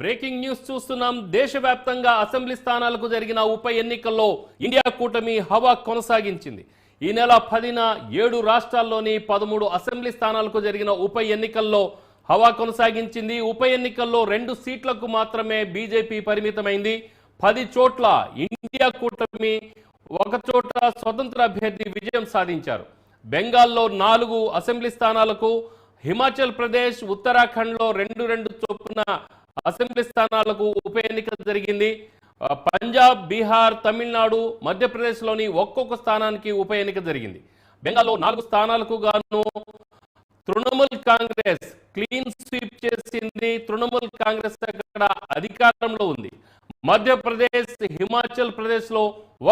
Breaking news చూస్తున్నాం. దేశవ్యాప్తంగా assembly స్థానాలకు జరిగిన ఉప ఎన్నికల్లో ఇండియా కూటమి హవా కొనసాగించింది. ఈ నెల 10న 7 రాష్ట్రాల్లోని 13 అసెంబ్లీ స్థానాలకు జరిగిన ఉప ఎన్నికల్లో హవా కొనసాగించింది. ఉప ఎన్నికల్లో 2 సీట్లకు మాత్రమే బీజేపీ పరిమితమైంది. 10 చోట్ల ఇండియా కూటమి, 1 చోట స్వతంత్ర అభ్యర్థి విజయం సాధించారు. బెంగాల్లో 4 అసెంబ్లీ స్థానాలకు, హిమాచల్ ప్రదేశ్, ఉత్తరాఖండ్లో 2 చొప్పున అసెంబ్లీ స్థానాలకు ఉప ఎన్నిక జరిగింది. పంజాబ్, బీహార్, తమిళనాడు, మధ్యప్రదేశ్లోని ఒక్కొక్క స్థానానికి ఉప ఎన్నిక జరిగింది. బెంగాల్లో 4 స్థానాలకు గాను తృణమూల్ కాంగ్రెస్ క్లీన్ స్వీప్ చేసింది. తృణమూల్ కాంగ్రెస్ అక్కడ అధికారంలో ఉంది. మధ్యప్రదేశ్, హిమాచల్ ప్రదేశ్లో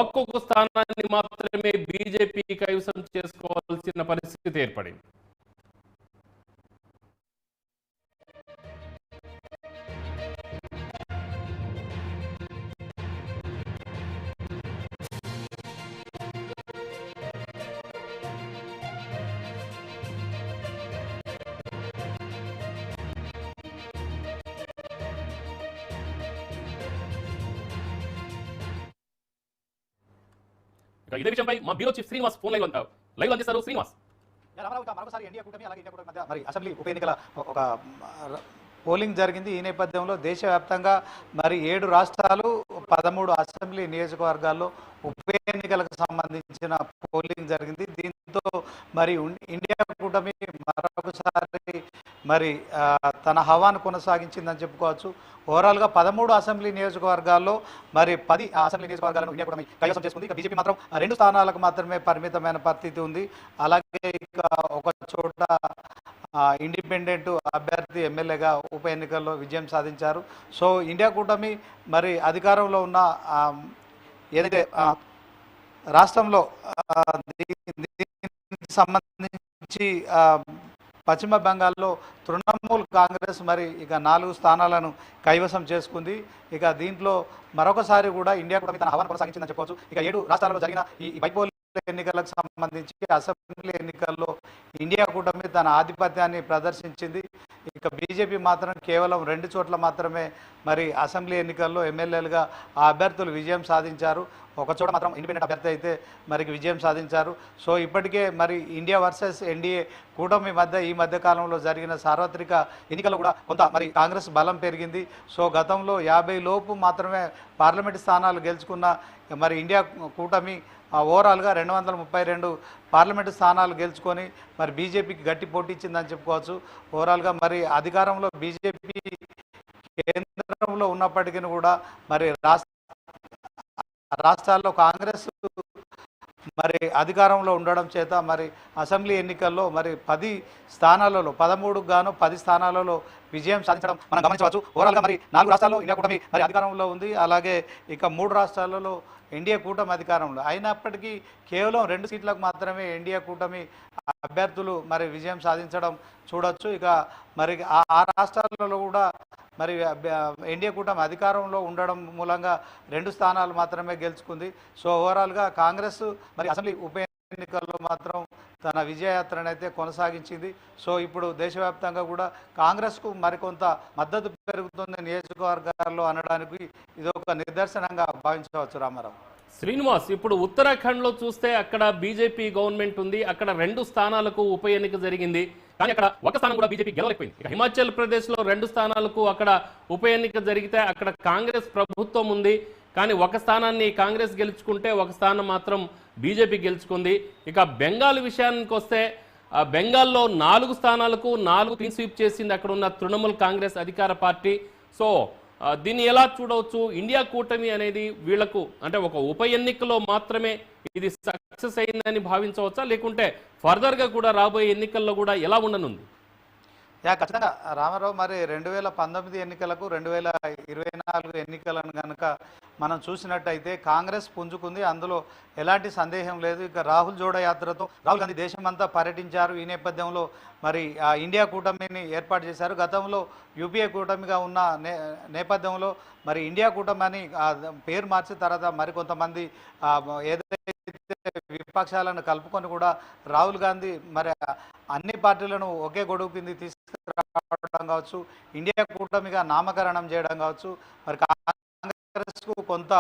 ఒక్కొక్క స్థానాన్ని మాత్రమే బీజేపీ కైవసం చేసుకోవాల్సిన పరిస్థితి ఏర్పడింది. ఇదే విషయంపై మా bureau chief Srinivas phone live అందిస్తారు. శ్రీనివాస్, మరొకసారి ఇండియా కూటమి అలాగే ఇండియా కూటమి మధ్య మరి అసెంబ్లీ ఉప ఎన్నికల ఒక పోలింగ్ జరిగింది. ఈ నేపథ్యంలో దేశవ్యాప్తంగా మరి 7 రాష్ట్రాలు, 13 అసెంబ్లీ నియోజకవర్గాల్లో ఉప ఎన్నికలకు సంబంధించిన పోలింగ్ జరిగింది. దీంతో మరి ఇండియా కూటమి మరొకసారి మరి తన హవాను కొనసాగించిందని చెప్పుకోవచ్చు. ఓవరాల్గా 13 అసెంబ్లీ నియోజకవర్గాల్లో మరి 10 అసెంబ్లీ నియోజకవర్గాలను ఇండియా కూటమి కైవసం చేసుకుంది. ఇక బీజేపీ మాత్రం 2 స్థానాలకు మాత్రమే పరిమితమైన పరిస్థితి ఉంది. అలాగే ఇక ఒక చోట ఇండిపెండెంట్ అభ్యర్థి ఎమ్మెల్యేగా ఉప ఎన్నికల్లో విజయం సాధించారు. సో ఇండియా కూటమి మరి అధికారంలో ఉన్న ఏదైతే రాష్ట్రంలో దీనికి సంబంధించి పశ్చిమ బెంగాల్లో తృణమూల్ కాంగ్రెస్ మరి ఇక 4 స్థానాలను కైవసం చేసుకుంది. ఇక దీంట్లో మరొకసారి కూడా ఇండియా కూటమి తన హవాను కొనసాగించిందని చెప్పవచ్చు. ఇక 7 రాష్ట్రాల్లో జరిగిన ఈ బైపోల్ ఎన్నికలకు సంబంధించి అసెంబ్లీ ఎన్నికల్లో ఇండియా కూటమి తన ఆధిపత్యాన్ని ప్రదర్శించింది. ఇక బీజేపీ మాత్రం కేవలం 2 చోట్ల మాత్రమే మరి అసెంబ్లీ ఎన్నికల్లో ఎమ్మెల్యేలుగా ఆ అభ్యర్థులు విజయం సాధించారు. ఒక చోట మాత్రం ఇండిపెండెంట్ అభ్యర్థి అయితే మరి విజయం సాధించారు. సో ఇప్పటికే మరి ఇండియా వర్సెస్ ఎన్డీఏ కూటమి మధ్య ఈ మధ్య కాలంలో జరిగిన సార్వత్రిక ఎన్నికల్లో కూడా కొంత మరి కాంగ్రెస్ బలం పెరిగింది. సో గతంలో 50 లోపు మాత్రమే పార్లమెంటు స్థానాలు గెలుచుకున్న మరి ఇండియా కూటమి ఓవరాల్గా 232 పార్లమెంటు స్థానాలు గెలుచుకొని మరి బీజేపీకి గట్టి పోటీ ఇచ్చిందని చెప్పుకోవచ్చు. ఓవరాల్గా మరి అధికారంలో బీజేపీ కేంద్రంలో ఉన్నప్పటికీ కూడా మరి రాష్ట్రాల్లో కాంగ్రెస్ మరి అధికారంలో ఉండడం చేత మరి అసెంబ్లీ ఎన్నికల్లో మరి 10 స్థానాలలో 13కు గాను 10 స్థానాలలో విజయం సాధించడం మనం గమనించవచ్చు. ఓవరాల్గా మరి 4 రాష్ట్రాల్లో ఇండియా కూటమి మరి అధికారంలో ఉంది. అలాగే ఇక 3 రాష్ట్రాలలో ఎన్డీఏ కూటమి అధికారంలో అయినప్పటికీ కేవలం 2 సీట్లకు మాత్రమే ఎన్డీఏ కూటమి అభ్యర్థులు మరి విజయం సాధించడం చూడొచ్చు. ఇక మరి ఆ రాష్ట్రాలలో కూడా మరి ఎన్డీఏ కూటమి అధికారంలో ఉండడం మూలంగా 2 స్థానాలు మాత్రమే గెలుచుకుంది. సో ఓవరాల్గా కాంగ్రెస్ మరి అసెంబ్లీ ఉప ఎన్నికల్లో మాత్రం తన విజయయాత్రను అయితే కొనసాగించింది. సో ఇప్పుడు దేశవ్యాప్తంగా కూడా కాంగ్రెస్కు మరికొంత మద్దతు పెరుగుతుంది నియోజకవర్గాల్లో అనడానికి ఇది ఒక నిదర్శనంగా భావించవచ్చు. రామారావు, శ్రీనివాస్, ఇప్పుడు ఉత్తరాఖండ్లో చూస్తే అక్కడ బీజేపీ గవర్నమెంట్ ఉంది. అక్కడ 2 స్థానాలకు ఉప ఎన్నిక జరిగింది. కానీ అక్కడ ఒక స్థానం కూడా బీజేపీ గెలవలేకపోయింది. ఇక హిమాచల్ ప్రదేశ్లో 2 స్థానాలకు అక్కడ ఉప ఎన్నిక జరిగితే అక్కడ కాంగ్రెస్ ప్రభుత్వం ఉంది. కానీ ఒక స్థానాన్ని కాంగ్రెస్ గెలుచుకుంటే ఒక స్థానం మాత్రం బీజేపీ గెలుచుకుంది. ఇక బెంగాల్ విషయానికి వస్తే బెంగాల్లో 4 స్థానాలకు 4 క్లీన్ స్వీప్ చేసింది అక్కడ ఉన్న తృణమూల్ కాంగ్రెస్ అధికార పార్టీ. సో దీన్ని ఎలా చూడవచ్చు? ఇండియా కూటమి అనేది వీళ్లకు అంటే ఒక ఉప ఎన్నికలో మాత్రమే ఇది సక్సెస్ అయిందని భావించవచ్చా, లేకుంటే ఫర్దర్గా కూడా రాబోయే ఎన్నికల్లో కూడా ఎలా ఉండనుంది? ఖచ్చితంగా రామారావు, మరి 2019 ఎన్నికలకు 2024 ఎన్నికలను కనుక మనం చూసినట్టయితే కాంగ్రెస్ పుంజుకుంది. అందులో ఎలాంటి సందేహం లేదు. ఇక రాహుల్ జోడో యాత్రతో రాహుల్ గాంధీ దేశమంతా పర్యటించారు. ఈ నేపథ్యంలో మరి ఇండియా కూటమిని ఏర్పాటు చేశారు. గతంలో యూపీఏ కూటమిగా ఉన్న నేపథ్యంలో మరి ఇండియా కూటమి అని పేరు మార్చిన తర్వాత మరికొంతమంది ఏదైతే విపక్షాలను కలుపుకొని కూడా రాహుల్ గాంధీ మరి అన్ని పార్టీలను ఒకే గొడుగు కింద తీసుకురావడం చెప్పడం కావచ్చు, ఇండియా కూటమిగా నామకరణం చేయడం కావచ్చు, మరి కాంగ్రెస్కు కొంత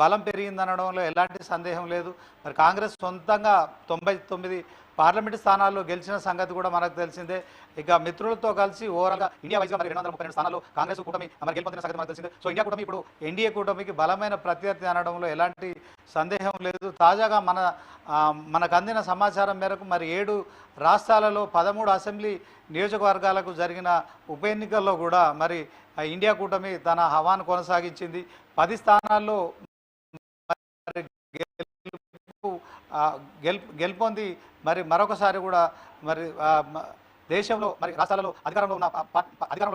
బలం పెరిగిందనడంలో ఎలాంటి సందేహం లేదు. మరి కాంగ్రెస్ సొంతంగా 99 పార్లమెంటు స్థానాల్లో గెలిచిన సంగతి కూడా మనకు తెలిసిందే. ఇక మిత్రులతో కలిసి ఓవరాల్గా ఇండియా వైజ్గా మరి 232 స్థానాల్లో కాంగ్రెస్ కూటమి మరి గెలుపొందిన సంగతి మనకు తెలిసిందే. సో ఇండియా కూటమి ఇప్పుడు ఎన్డీఏ కూటమికి బలమైన ప్రత్యర్థి అనడంలో ఎలాంటి సందేహం లేదు. తాజాగా మనకు అందిన సమాచారం మేరకు మరి 7 రాష్ట్రాలలో 13 అసెంబ్లీ నియోజకవర్గాలకు జరిగిన ఉప ఎన్నికల్లో కూడా మరి ఇండియా కూటమి తన హవాను కొనసాగించింది. 10 స్థానాల్లో గెలుపొంది మరి మరొకసారి కూడా మరి దేశంలో మరి రాష్ట్రాలలో అధికారంలో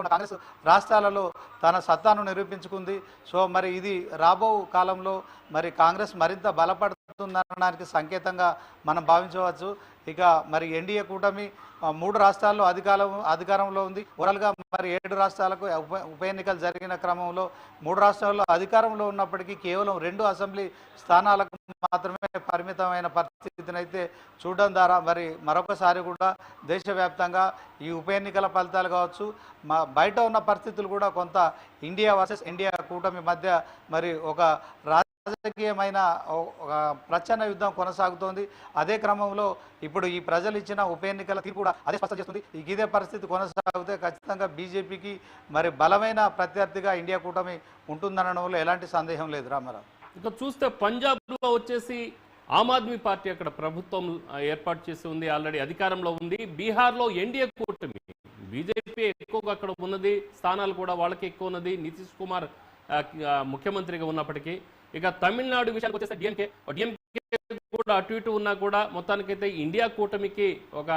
ఉన్న కాంగ్రెస్ రాష్ట్రాలలో తన సత్తాను నిరూపించుకుంది. సో మరి ఇది రాబో కాలంలో మరి కాంగ్రెస్ మరింత బలపడుతుందనడానికి సంకేతంగా మనం భావించవచ్చు. ఇక మరి ఎన్డీఏ కూటమి 3 రాష్ట్రాల్లో అధికారంలో ఉంది. ఓవరాల్గా మరి 7 రాష్ట్రాలకు ఉప ఎన్నికలు జరిగిన క్రమంలో 3 రాష్ట్రాల్లో అధికారంలో ఉన్నప్పటికీ కేవలం 2 అసెంబ్లీ స్థానాలకు మాత్రమే పరిమితమైన పరిస్థితిని అయితే చూడడం ద్వారా మరి మరొకసారి కూడా దేశవ్యాప్తంగా ఈ ఉప ఎన్నికల ఫలితాలు కావచ్చు, బయట ఉన్న పరిస్థితులు కూడా కొంత ఇండియా వర్సెస్ ఇండియా కూటమి మధ్య మరి ఒక రాజకీయమైన ఒక ప్రచ్ఛన్న యుద్ధం కొనసాగుతోంది. అదే క్రమంలో ఇప్పుడు ఈ ప్రజలు ఇచ్చిన ఉప ఎన్నికల తీర్పు కూడా అదే స్పష్టం చేస్తుంది. ఇదే పరిస్థితి కొనసాగితే ఖచ్చితంగా బీజేపీకి మరి బలమైన ప్రత్యర్థిగా ఇండియా కూటమి ఉంటుందనడంలో ఎలాంటి సందేహం లేదు. రామారావు, ఇక చూస్తే పంజాబ్లో వచ్చేసి ఆమ్ ఆద్మీ పార్టీ అక్కడ ప్రభుత్వం ఏర్పాటు చేసి ఉంది, ఆల్రెడీ అధికారంలో ఉంది. బీహార్లో ఎన్డీఏ కూటమి బీజేపీ ఎక్కువగా అక్కడ ఉన్నది, స్థానాలు కూడా వాళ్ళకి ఎక్కువ ఉన్నది, నితీష్ కుమార్ ముఖ్యమంత్రిగా ఉన్నప్పటికీ. ఇక తమిళనాడు విషయానికి వచ్చేస్తే డిఎంకే కూడా అటు ఇటు ఉన్నా కూడా మొత్తానికైతే ఇండియా కూటమికి ఒక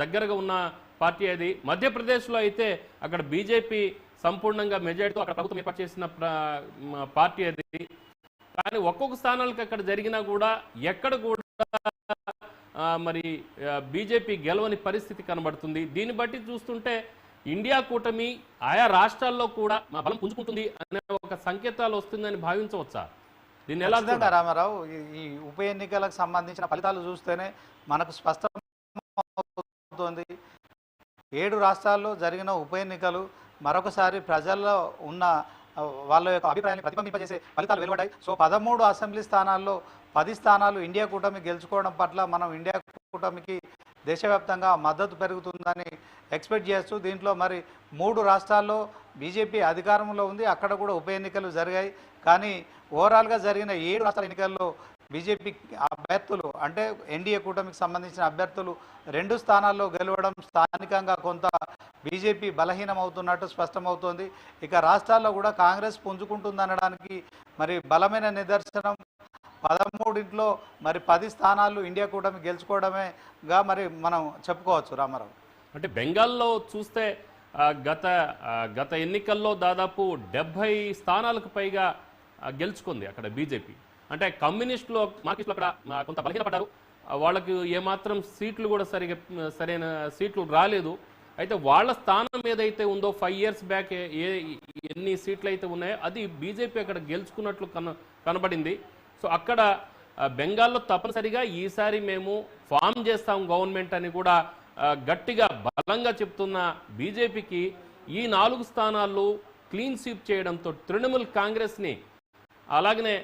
దగ్గరగా ఉన్న పార్టీ అది. మధ్యప్రదేశ్లో అయితే అక్కడ బీజేపీ సంపూర్ణంగా మెజారిటీతో అక్కడ ప్రభుత్వం ఏర్పాటు చేసిన పార్టీ అది. కానీ ఒక్కొక్క స్థానాలకు అక్కడ జరిగినా కూడా ఎక్కడ కూడా మరి బీజేపీ గెలవని పరిస్థితి కనబడుతుంది. దీన్ని బట్టి చూస్తుంటే ఇండియా కూటమి ఆయా రాష్ట్రాల్లో కూడా మా బలం పుంజుకుంటుంది అనే ఒక సంకేతాలు వస్తుందని భావించవచ్చా? దీన్ని ఎలా? రామారావు, ఈ ఉప ఎన్నికలకు సంబంధించిన ఫలితాలు చూస్తేనే మనకు స్పష్టమవుతుంది. 7 రాష్ట్రాల్లో జరిగిన ఉప ఎన్నికలు మరొకసారి ప్రజల్లో ఉన్న వాళ్ళ యొక్క అభిప్రాయాన్ని ప్రతిబింబింపజేసే ఫలితాలు వెలువడ్డాయి. సో 13 అసెంబ్లీ స్థానాల్లో 10 స్థానాలు ఇండియా కూటమి గెలుచుకోవడం పట్ల మనం ఇండియా కూటమికి దేశవ్యాప్తంగా మద్దతు పెరుగుతుందని ఎక్స్పెక్ట్ చేస్తూ దీంట్లో మరి 3 రాష్ట్రాల్లో బీజేపీ అధికారంలో ఉంది. అక్కడ కూడా ఉప ఎన్నికలు జరిగాయి. కానీ ఓవరాల్గా జరిగిన 7 రాష్ట్రాల ఎన్నికల్లో బీజేపీ అభ్యర్థులు అంటే ఎన్డీఏ కూటమికి సంబంధించిన అభ్యర్థులు 2 స్థానాల్లో గెలవడం స్థానికంగా కొంత బీజేపీ బలహీనమవుతున్నట్టు స్పష్టమవుతోంది. ఇక రాష్ట్రాల్లో కూడా కాంగ్రెస్ పుంజుకుంటుందనడానికి మరి బలమైన నిదర్శనం 13 మరి 10 స్థానాలు ఇండియా కూటమి గెలుచుకోవడమేగా మరి మనం చెప్పుకోవచ్చు. రామారావు, అంటే బెంగాల్లో చూస్తే గత ఎన్నికల్లో దాదాపు 70 స్థానాలకు పైగా గెలుచుకుంది అక్కడ బీజేపీ. అంటే కమ్యూనిస్టులు మార్కిస్టులు అక్కడ కొంత బలహీనపడ్డారు. వాళ్ళకి ఏమాత్రం సీట్లు కూడా సరైన సీట్లు రాలేదు. అయితే వాళ్ళ స్థానం ఏదైతే ఉందో 5 years బ్యాక్ ఎన్ని సీట్లు అయితే ఉన్నాయో అది బీజేపీ అక్కడ గెలుచుకున్నట్లు కనబడింది. సో అక్కడ బెంగాల్లో తప్పనిసరిగా ఈసారి మేము ఫామ్ చేస్తాం గవర్నమెంట్ అని కూడా గట్టిగా బలంగా చెప్తున్న బీజేపీకి ఈ 4 స్థానాల్లో క్లీన్ స్వీప్ చేయడంతో తృణమూల్ కాంగ్రెస్ని అలాగనే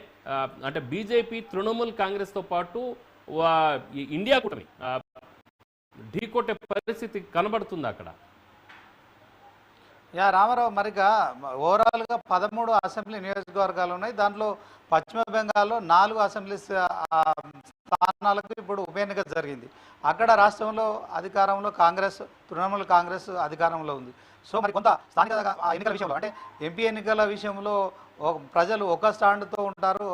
అంటే బీజేపీ తృణమూల్ కాంగ్రెస్తో పాటు ఇండియా కూటమి ఢీకొట్టే పరిస్థితి కనబడుతుంది అక్కడ. రామారావు, మరిగా ఓవరాల్గా 13 అసెంబ్లీ నియోజకవర్గాలు ఉన్నాయి. దాంట్లో పశ్చిమ బెంగాల్లో 4 అసెంబ్లీ స్థానాలకు ఇప్పుడు ఉప ఎన్నిక జరిగింది. అక్కడ రాష్ట్రంలో అధికారంలో తృణమూల్ కాంగ్రెస్ అధికారంలో ఉంది. సో మరి కొంత స్థానిక ఎన్నికల విషయంలో అంటే ఎంపీ ఎన్నికల విషయంలో ప్రజలు ఒక స్టాండ్తో ఉంటారు.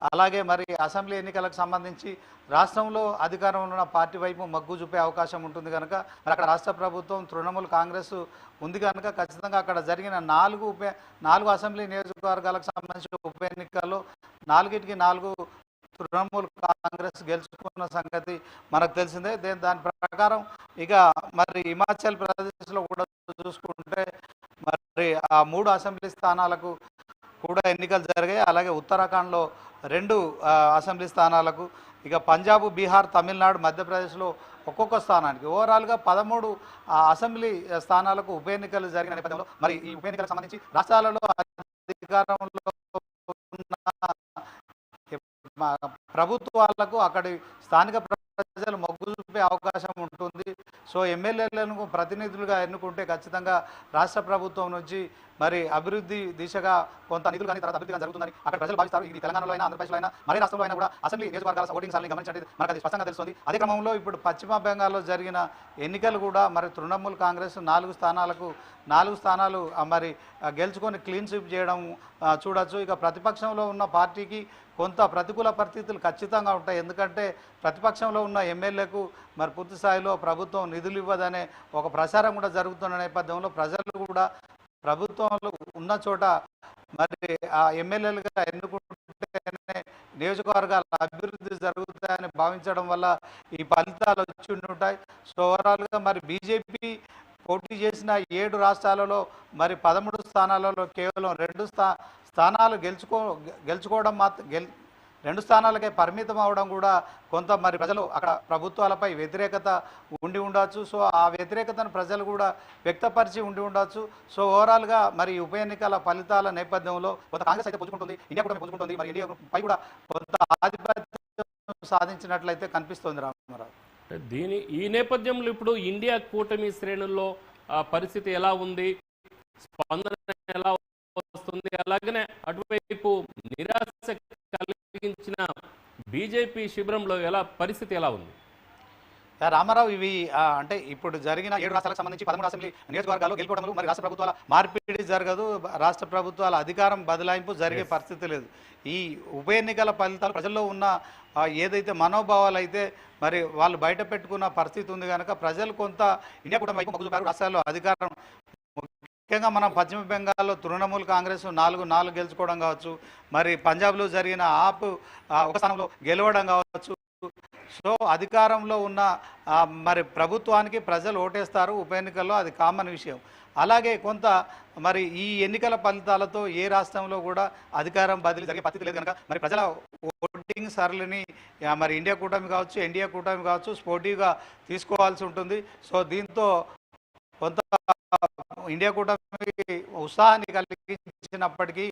అలాగే మరి అసెంబ్లీ ఎన్నికలకు సంబంధించి రాష్ట్రంలో అధికారంలో ఉన్న పార్టీ వైపు మగ్గు చూపే అవకాశం ఉంటుంది కనుక మరి అక్కడ రాష్ట్ర ప్రభుత్వం తృణమూల్ కాంగ్రెస్ ఉంది కనుక ఖచ్చితంగా అక్కడ జరిగిన 4 అసెంబ్లీ నియోజకవర్గాలకు సంబంధించిన ఉప ఎన్నికల్లో 4 తృణమూల్ కాంగ్రెస్ గెలుచుకున్న సంగతి మనకు తెలిసిందే. దాని ప్రకారం ఇక మరి హిమాచల్ ప్రదేశ్లో కూడా చూసుకుంటే మరి ఆ 3 అసెంబ్లీ స్థానాలకు కూడా ఎన్నికలు జరిగాయి. అలాగే ఉత్తరాఖండ్లో 2 అసెంబ్లీ స్థానాలకు, ఇక పంజాబ్, బీహార్, తమిళనాడు, మధ్యప్రదేశ్లో ఒక్కొక్క స్థానానికి ఓవరాల్గా 13 అసెంబ్లీ స్థానాలకు ఉప ఎన్నికలు జరిగిన నేపథ్యంలో మరి ఈ ఉప ఎన్నికలకు సంబంధించి రాష్ట్రాలలో అధికారంలో ఉన్న ప్రభుత్వాలకు అక్కడి స్థానిక ప్రజలు మొగ్గు చూపే అవకాశం ఉంటుంది. సో ఎమ్మెల్యేలను ప్రతినిధులుగా ఎన్నుకుంటే ఖచ్చితంగా రాష్ట్ర ప్రభుత్వం నుంచి మరి అభివృద్ధి దిశగా కొంత నిధులు కానీ తర్వాత అభివృద్ధి జరుగుతుందని అక్కడ ప్రజలు భావిస్తారు. ఇది తెలంగాణలో అయినా ఆంధ్రప్రదేశ్లో అయినా మరే రాష్ట్రంలో అయినా కూడా అసెంబ్లీ నియోజకవర్గాల ఓటింగ్ సార్లు గమనించండి మనకు అది స్పష్టంగా తెలుస్తుంది. అదే క్రమంలో ఇప్పుడు పశ్చిమ బెంగాల్లో జరిగిన ఎన్నికలు కూడా మరి తృణమూల్ కాంగ్రెస్ 4 స్థానాలు మరి గెలుచుకొని క్లీన్ స్వీప్ చేయడం చూడొచ్చు. ఇక ప్రతిపక్షంలో ఉన్న పార్టీకి కొంత ప్రతికూల పరిస్థితులు ఖచ్చితంగా ఉంటాయి. ఎందుకంటే ప్రతిపక్షంలో ఉన్న ఎమ్మెల్యేకు మరి పూర్తి స్థాయిలో ప్రభుత్వం నిధులు ఇవ్వదనే ఒక ప్రచారం కూడా జరుగుతున్న నేపథ్యంలో ప్రజలు కూడా ప్రభుత్వంలో ఉన్న చోట మరి ఆ ఎమ్మెల్యేలుగా ఎన్నుకుంటేనే నియోజకవర్గాల అభివృద్ధి జరుగుతాయని భావించడం వల్ల ఈ ఫలితాలు వచ్చి ఉంటాయి. సో ఓవరాల్గా మరి బీజేపీ పోటీ చేసిన 7 రాష్ట్రాలలో మరి 13 స్థానాలలో కేవలం 2 స్థానాలు గెలుచుకోవడం 2 స్థానాలకే పరిమితం అవడం కూడా కొంత మరి ప్రజలు అక్కడ ప్రభుత్వాలపై వ్యతిరేకత ఉండి ఉండొచ్చు. సో ఆ వ్యతిరేకతను ప్రజలు కూడా వ్యక్తపరిచి ఉండి ఉండొచ్చు. సో ఓవరాల్గా మరి ఉప ఎన్నికల ఫలితాల నేపథ్యంలో కొంత కాంగ్రెస్ అయితే పుంజుకుంటుంది, ఇండియా కూడా పుంజుకుంటుంది, మరి ఇండియా పై కూడా కొంత ఆధిపత్యం సాధించినట్లయితే కనిపిస్తుంది రామారావు. ఈ నేపథ్యంలో ఇప్పుడు ఇండియా కూటమి శ్రేణుల్లో పరిస్థితి ఎలా ఉంది, స్పందన ఎలా వస్తుంది, అలాగనే అటువైపు నిరాశ కలిగించిన బీజేపీ శిబిరంలో పరిస్థితి ఎలా ఉంది? రామారావు, ఇవి అంటే ఇప్పుడు జరిగిన 7 రాష్ట్రాలకు సంబంధించి 13 అసెంబ్లీ నియోజకవర్గాల్లో గెలుపుకోవడము, మరి రాష్ట్ర ప్రభుత్వాల మార్పిడి జరగదు, రాష్ట్ర ప్రభుత్వాల అధికారం బదలాయింపు జరిగే పరిస్థితి లేదు. ఈ ఉప ఎన్నికల ఫలితాలు ప్రజల్లో ఉన్న ఏదైతే మనోభావాలు అయితే మరి వాళ్ళు బయట పెట్టుకున్న పరిస్థితి ఉంది కనుక ప్రజలు కొంత ఇండియా కూటమి వైపు మొగ్గు చూపారు. రాష్ట్రాల్లో అధికారం ముఖ్యంగా మనం పశ్చిమ బెంగాల్లో తృణమూల్ కాంగ్రెస్ 4 గెలుచుకోవడం కావచ్చు, మరి పంజాబ్లో జరిగిన ఆప్ ఒక స్థానంలో గెలవడం కావచ్చు. సో అధికారంలో ఉన్న మరి ప్రభుత్వానికి ప్రజలు ఓటేస్తారు ఉప ఎన్నికల్లో, అది కామన్ విషయం. అలాగే కొంత మరి ఈ ఎన్నికల ఫలితాలతో ఏ రాష్ట్రంలో కూడా అధికారం బదిలీ జరిగే పరిస్థితి లేదు కనుక మరి ప్రజల ఓటింగ్ సరళిని మరి ఇండియా కూటమి కావచ్చు, ఎన్డీఏ కూటమి కావచ్చు స్పోర్టివ్గా తీసుకోవాల్సి ఉంటుంది. సో దీంతో కొంత ఇండియా కూటమి ఉత్సాహాన్ని కలిగించినప్పటికీ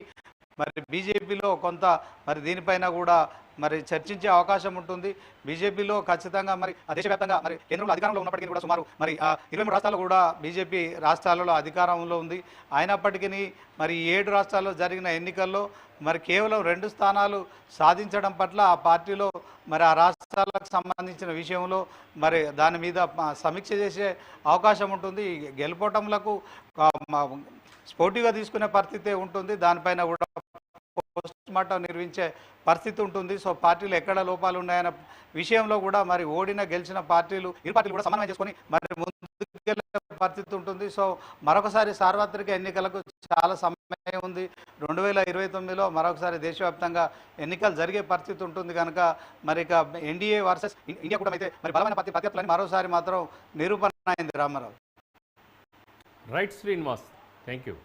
మరి బీజేపీలో కొంత మరి దీనిపైన కూడా మరి చర్చించే అవకాశం ఉంటుంది. బీజేపీలో ఖచ్చితంగా మరి దేశవ్యాప్తంగా మరి కేంద్రంలో అధికారంలో ఉన్నప్పటికీ కూడా సుమారు మరి 23 రాష్ట్రాలు కూడా బీజేపీ రాష్ట్రాలలో అధికారంలో ఉంది. అయినప్పటికీ మరి 7 రాష్ట్రాల్లో జరిగిన ఎన్నికల్లో మరి కేవలం 2 స్థానాలు సాధించడం పట్ల ఆ పార్టీలో మరి ఆ రాష్ట్రాలకు సంబంధించిన విషయంలో మరి దాని మీద సమీక్ష చేసే అవకాశం ఉంటుంది. గెలుపోవటంలకు స్పోర్టివ్గా తీసుకునే పరిస్థితి ఉంటుంది. దానిపైన కూడా పోస్ట్ మార్టం నిర్వహించే పరిస్థితి ఉంటుంది. సో పార్టీలు ఎక్కడ లోపాలు ఉన్నాయన్న విషయంలో కూడా మరి గెలిచిన పార్టీలు ఇరు పార్టీలు కూడా సమన్వయం చేసుకొని మరి ముందుకెళ్ళే పరిస్థితి ఉంటుంది. సో మరొకసారి సార్వత్రిక ఎన్నికలకు చాలా సమయం ఉంది. 2029లో మరొకసారి దేశవ్యాప్తంగా ఎన్నికలు జరిగే పరిస్థితి ఉంటుంది కనుక మరి ఇక ఎన్డీఏ వర్సెస్ ఇండియా కూడా అయితే మరి బలమైన ప్రత్యర్థులని మరోసారి మాత్రం నిరూపణ అయింది Ramarao. Right Srinivas, thank you.